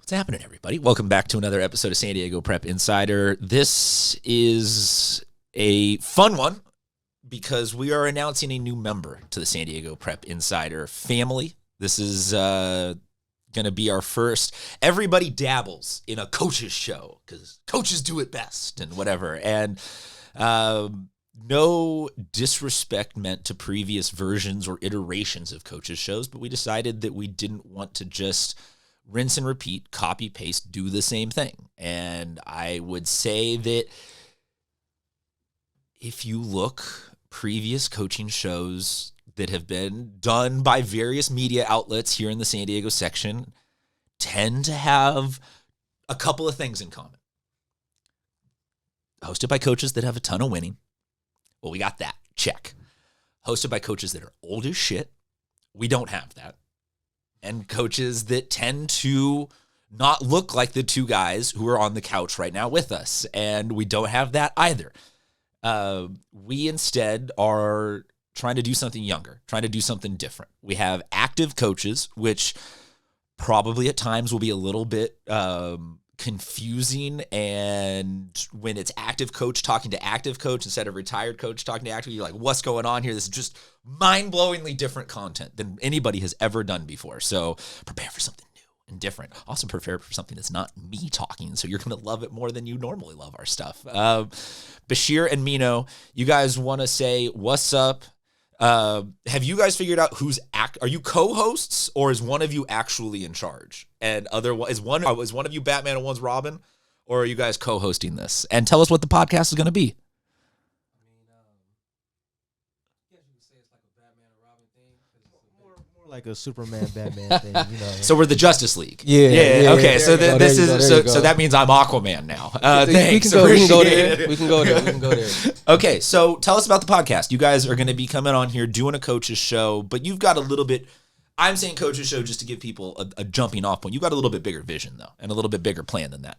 What's happening, everybody? Welcome back to another episode of San Diego Prep Insider. This is a fun one because we are announcing a new member to the San Diego Prep Insider family. This is going to be our first. Everybody dabbles in a coach's show because coaches do it best and whatever. And no disrespect meant to previous versions or iterations of coaches' shows, but we decided that we didn't want to just rinse and repeat, copy, paste, do the same thing. And I would say that if you look previous coaching shows that have been done by various media outlets here in the San Diego section tend to have a couple of things in common. Hosted by coaches that have a ton of winning. Well, we got that. Check. Hosted by coaches that are old as shit. We don't have that. And coaches that tend to not look like the two guys who are on the couch right now with us. And we don't have that either. We instead are trying to do something younger, trying to do something different. We have active coaches, which probably at times will be a little bit confusing. And when it's active coach talking to active coach instead of retired coach talking to active, you're like, what's going on here? This is just mind-blowingly different content than anybody has ever done before. So prepare for something new and different. Also prepare for something that's not me talking, so you're going to love it more than you normally love our stuff. Bashir and Meno, you guys want to say what's up? Have you guys figured out are you co-hosts, or is one of you actually in charge? And is one of you Batman and one's Robin, or are you guys co-hosting this? And tell us what the podcast is going to be. Like a Superman Batman thing, you know. So we're the Justice League. Yeah. Okay, so that means I'm Aquaman now. Thanks. We can go there. Okay, so tell us about the podcast. You guys are going to be coming on here doing a coach's show, but you've got a little bit. I'm saying coach's show just to give people a jumping off point. You've got a little bit bigger vision though, and a little bit bigger plan than that.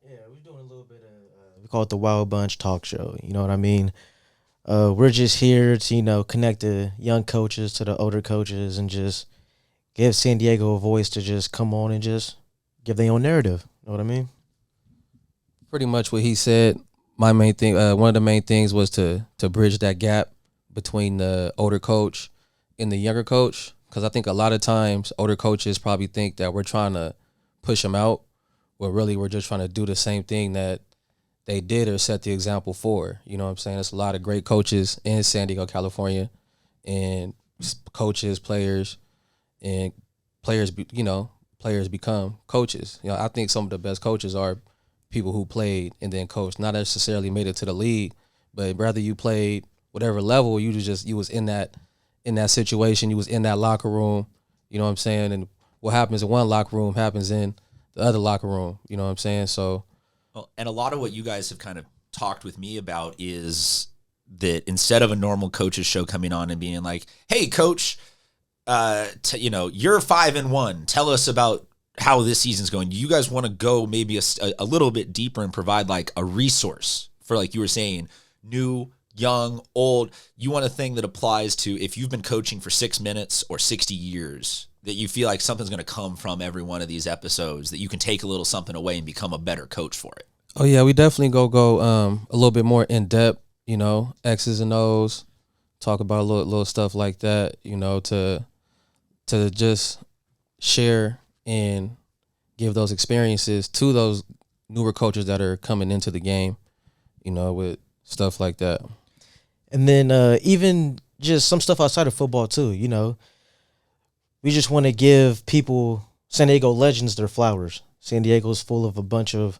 Yeah, we're doing a little bit of we call it the Wild Bunch Talk Show. You know what I mean? We're just here to, connect the young coaches to the older coaches and just give San Diego a voice to just come on and just give their own narrative. You know what I mean? Pretty much what he said. My main thing, one of the main things was to bridge that gap between the older coach and the younger coach. Because I think a lot of times older coaches probably think that we're trying to push them out, but really we're just trying to do the same thing that they did or set the example for. You know what I'm saying? There's a lot of great coaches in San Diego, California, and coaches, players, and players become coaches. I think some of the best coaches are people who played and then coached, not necessarily made it to the league, but whether you played whatever level, you was in that situation, you was in that locker room. You know what I'm saying? And what happens in one locker room happens in the other locker room. You know what I'm saying? So. Well, and a lot of what you guys have kind of talked with me about is that instead of a normal coach's show coming on and being like, hey, coach, you're 5-1. Tell us about how this season's going. You guys want to go maybe a little bit deeper and provide like a resource for, like you were saying, new, young, old. You want a thing that applies to if you've been coaching for 6 minutes or 60 years, that you feel like something's going to come from every one of these episodes, that you can take a little something away and become a better coach for it. Oh yeah, we definitely go a little bit more in depth, X's and O's, talk about a little stuff like that, to just share and give those experiences to those newer coaches that are coming into the game, with stuff like that. And then even just some stuff outside of football too, We just want to give people, San Diego legends, their flowers. San Diego's full of a bunch of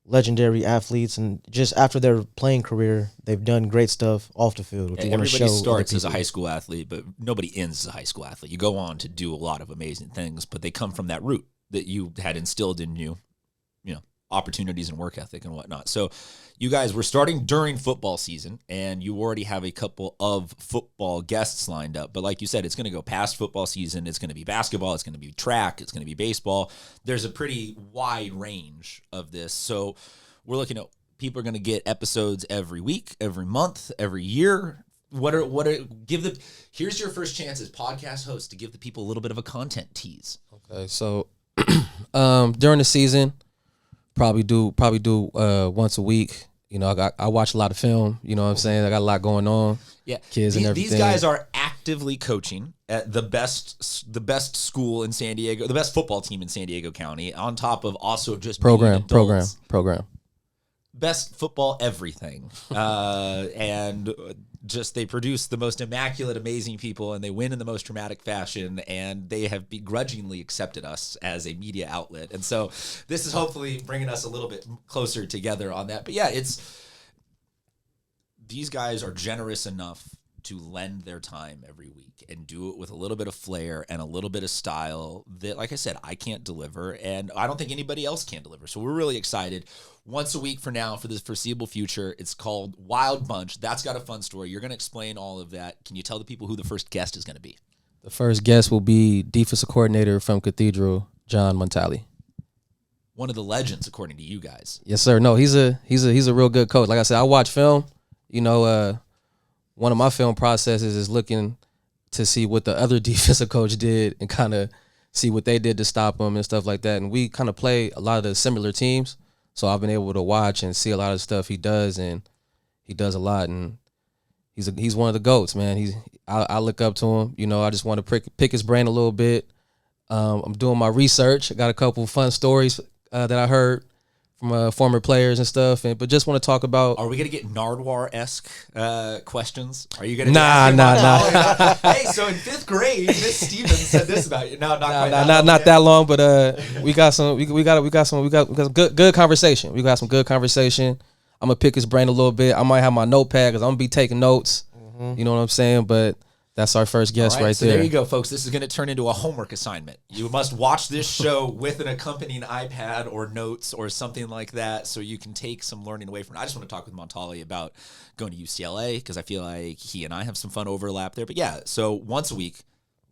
legendary athletes, and just after their playing career, they've done great stuff off the field. Everybody starts as a high school athlete, but nobody ends as a high school athlete. You go on to do a lot of amazing things, but they come from that root that you had instilled in you, opportunities and work ethic and whatnot. So you guys, we're starting during football season, and you already have a couple of football guests lined up. But like you said, it's going to go past football season. It's going to be basketball. It's going to be track. It's going to be baseball. There's a pretty wide range of this. So we're looking at people are going to get episodes every week, every month, every year. Here's your first chance as podcast host to give the people a little bit of a content tease. Okay, so During the season, probably do once a week. You know, I watch a lot of film. You know what I'm saying? I got a lot going on. Yeah, kids and everything. These guys are actively coaching at the best school in San Diego, the best football team in San Diego County. On top of also just program. Best football everything, and just they produce the most immaculate, amazing people, and they win in the most dramatic fashion, and they have begrudgingly accepted us as a media outlet, and so this is hopefully bringing us a little bit closer together on that. But yeah, these guys are generous enough to lend their time every week and do it with a little bit of flair and a little bit of style that, like I said, I can't deliver, and I don't think anybody else can deliver. So we're really excited. Once a week for now, for the foreseeable future. It's called Wild Bunch. That's got a fun story. You're going to explain all of that. Can you tell the people who the first guest is going to be? The first guest will be defensive coordinator from Cathedral, John Montali. One of the legends, according to you guys. Yes, sir. No, he's a real good coach. Like I said, I watch film. You know, one of my film processes is looking to see what the other defensive coach did and kind of see what they did to stop him and stuff like that. And we kind of play a lot of the similar teams. So I've been able to watch and see a lot of stuff he does, and he does a lot. And he's one of the GOATs, man. I look up to him. You know, I just want to pick his brain a little bit. I'm doing my research. I got a couple fun stories that I heard from former players and stuff, but just want to talk about. Are we gonna get Nardwar-esque questions? Are you gonna? Nah. Hey, so in 5th grade, Miss Stevens said this about you. No, not that long, but we got some good conversation. We got some good conversation. I'm gonna pick his brain a little bit. I might have my notepad because I'm gonna be taking notes. Mm-hmm. You know what I'm saying? But that's our first guest right so there. There you go, folks. This is going to turn into a homework assignment. You must watch this show with an accompanying iPad or notes or something like that so you can take some learning away from it. I just want to talk with Montali about going to UCLA because I feel like he and I have some fun overlap there. But yeah, so once a week,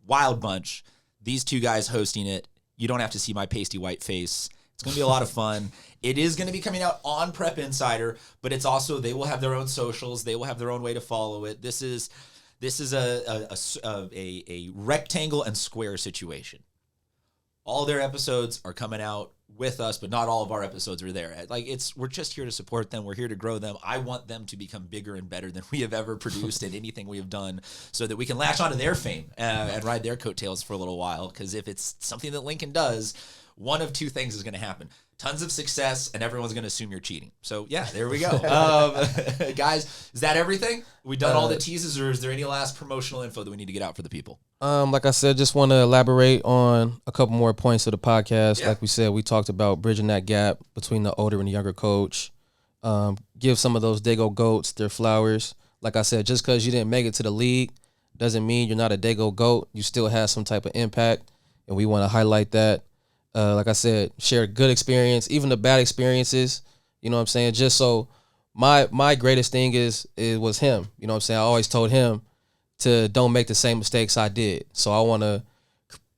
Wild Bunch, these two guys hosting it. You don't have to see my pasty white face. It's going to be a lot of fun. It is going to be coming out on Prep Insider, but it's also, they will have their own socials. They will have their own way to follow it. This is a rectangle and square situation. All their episodes are coming out with us, but not all of our episodes are there. We're just here to support them. We're here to grow them. I want them to become bigger and better than we have ever produced in anything we have done, so that we can latch onto their fame and ride their coattails for a little while. Because if it's something that Lincoln does, one of two things is going to happen. Tons of success, and everyone's going to assume you're cheating. So, yeah, there we go. Guys, is that everything? We done all the teases, or is there any last promotional info that we need to get out for the people? Like I said, just want to elaborate on a couple more points of the podcast. Yeah. Like we said, we talked about bridging that gap between the older and the younger coach. Give some of those Dago GOATs their flowers. Like I said, just because you didn't make it to the league doesn't mean you're not a Dago GOAT. You still have some type of impact, and we want to highlight that. Like I said, share good experience, even the bad experiences. You know what I'm saying? Just so my greatest thing was him. You know what I'm saying? I always told him to don't make the same mistakes I did. So I want to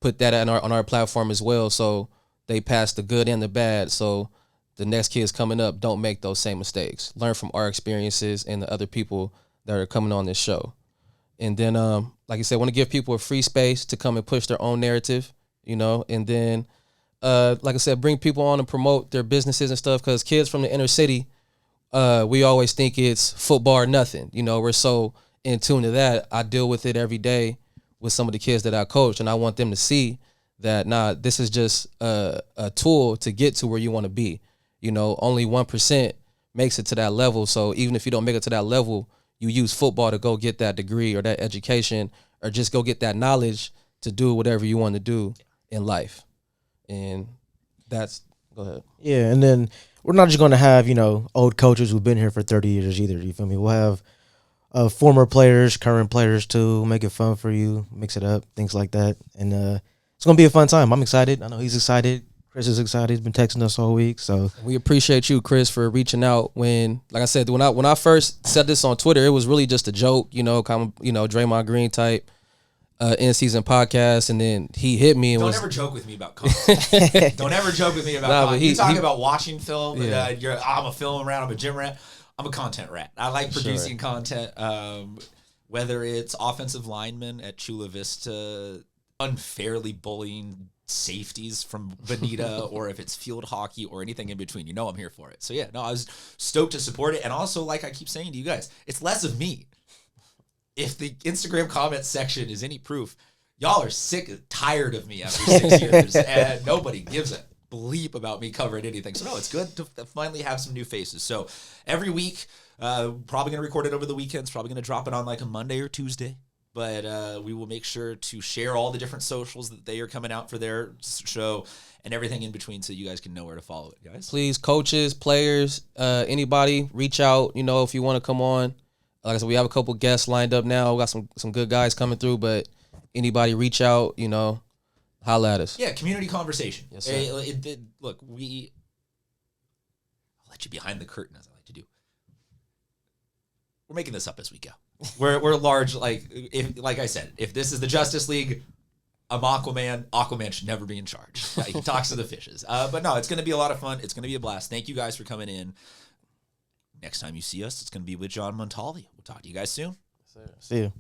put that on our platform as well. So they pass the good and the bad. So the next kids coming up don't make those same mistakes. Learn from our experiences and the other people that are coming on this show. And then, like I said, I want to give people a free space to come and push their own narrative, you know, and then, like I said, bring people on and promote their businesses and stuff, because kids from the inner city, we always think it's football or nothing. You know, we're so in tune to that. I deal with it every day with some of the kids that I coach, and I want them to see that, this is just a tool to get to where you want to be. You know, only 1% makes it to that level. So even if you don't make it to that level, you use football to go get that degree or that education, or just go get that knowledge to do whatever you want to do in life. And go ahead. Yeah, and then we're not just going to have, old coaches who've been here for 30 years either. You feel me? We'll have former players, current players too, make it fun for you, mix it up, things like that. And it's going to be a fun time. I'm excited. I know he's excited. Chris is excited. He's been texting us all week. So we appreciate you, Chris, for reaching out. When, like I said, when I first said this on Twitter, it was really just a joke, kind of, Draymond Green type. In-season podcast, and then he hit me and Don't ever joke with me about content. Don't ever joke with me about content. You talk about watching film, yeah. I'm a film rat, I'm a gym rat, I'm a content rat. I like producing content, whether it's offensive linemen at Chula Vista unfairly bullying safeties from Bonita or if it's field hockey or anything in between. You know I'm here for it. So yeah, no, I was stoked to support it. And also, like I keep saying to you guys, it's less of me. If the Instagram comment section is any proof, y'all are tired of me after 6 years, and nobody gives a bleep about me covering anything. So no, it's good to finally have some new faces. So every week, probably going to record it over the weekends, probably going to drop it on like a Monday or Tuesday. But we will make sure to share all the different socials that they are coming out for their show and everything in between so you guys can know where to follow it, guys. Please, coaches, players, anybody, reach out, if you want to come on. Like I said, we have a couple guests lined up now. We got some good guys coming through, but anybody reach out, holla at us. Yeah, community conversation. Yes, sir. Look, I'll let you behind the curtain, as I like to do. We're making this up as we go. We're large, like I said, if this is the Justice League, I'm Aquaman. Aquaman should never be in charge. He talks to the fishes. But no, it's going to be a lot of fun. It's going to be a blast. Thank you guys for coming in. Next time you see us, it's going to be with John Montali. We'll talk to you guys soon. See you.